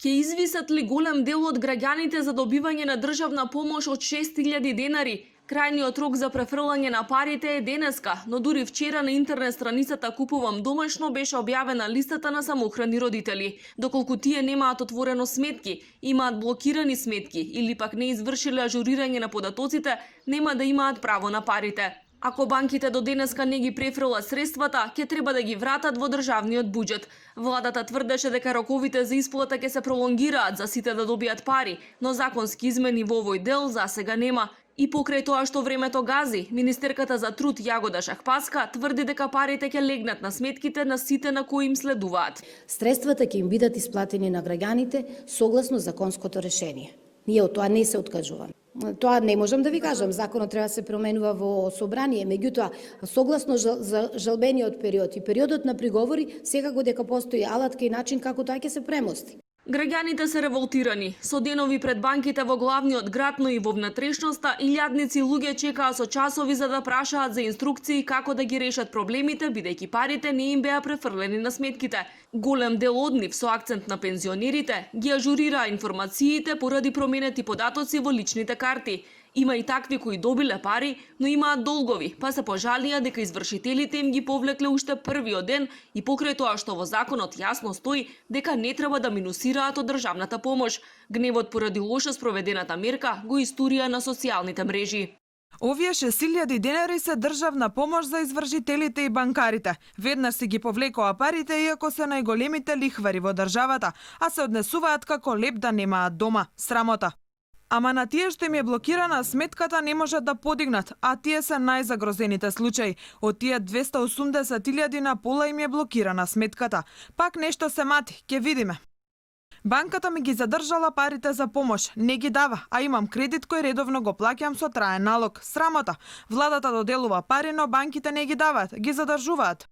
Ќе извисат ли голем дел од граѓаните за добивање на државна помош од 6000 денари? Крајниот рок за префрлање на парите е денеска, но дури вчера на интернет страницата Купувам домашно беше објавена листата на самоохрани родители. Доколку тие немаат отворено сметки, имаат блокирани сметки или пак не извршиле ажурирање на податоците, нема да имаат право на парите. Ако банките до денеска не ги префрлат средствата, ќе треба да ги вратат во државниот буџет. Владата тврдеше дека роковите за исплата ќе се пролонгираат за сите да добијат пари, но законски измени во овој дел засега нема. И покрај тоа што времето гази, министерката за труд Јагода Шахпаска тврди дека парите ќе легнат на сметките на сите на кои им следуваат. Средствата ќе им бидат исплатени на граѓаните согласно законското решение. Ние од тоа не се откажуваме. Тоа не можам да ви кажам, законот треба да се променува во собрание, меѓутоа согласно жалбениот период и периодот на приговори, секако дека постои алатка и начин како тоа ќе се премости. Граѓаните се револтирани. Со денови пред банките во главниот град, но и во внатрешноста, илјадници луѓе чекаа со часови за да прашаат за инструкции како да ги решат проблемите, бидејќи парите не им беа префрлени на сметките. Голем дел од нив, со акцент на пензионерите, ги ажурираа информациите поради променети податоци во личните карти. Има и такви кои добиле пари, но имаат долгови, па се пожалија дека извршителите им ги повлекле уште првиот ден и покрај тоа што во законот јасно стои дека не треба да минусираат од државната помош. Гневот поради лошо спроведената мерка го истурија на социјалните мрежи. Овие 6000 денари се државна помош за извршителите и банкарите. Веднаш си ги повлекоа парите иако се најголемите лихвари во државата, а се однесуваат како леп да немаат дома. Срамота. Ама на тие што им е блокирана сметката не можат да подигнат, а тие се најзагрозените случаи. Од тие 280.000 на пола им е блокирана сметката. Пак нешто се мати, ќе видиме. Банката ми ги задржала парите за помош, не ги дава, а имам кредит кој редовно го плаќам со траен налог. Срамота. Владата доделува пари, но банките не ги даваат, ги задржуваат.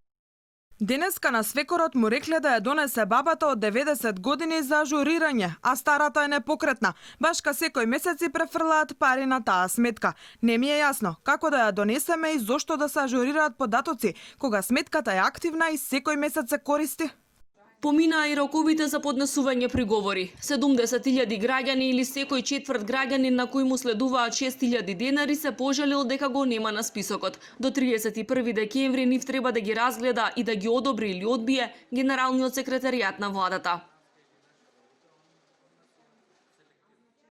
Денеска на свекорот му рекле да ја донесе бабата од 90 години за ажурирање, а старата е непокретна. Башка секој месец и префрлаат пари на таа сметка. Не ми е јасно како да ја донесеме и зошто да се ажурираат податоци, кога сметката е активна и секој месец се користи. Поминаа и роковите за поднесување приговори. 70.000 граѓани или секој четврт граѓанин на кој му следуваат 6.000 денари се пожалил дека го нема на списокот. До 31 декември нив треба да ги разгледа и да ги одобри или одбие Генералниот секретаријат на владата.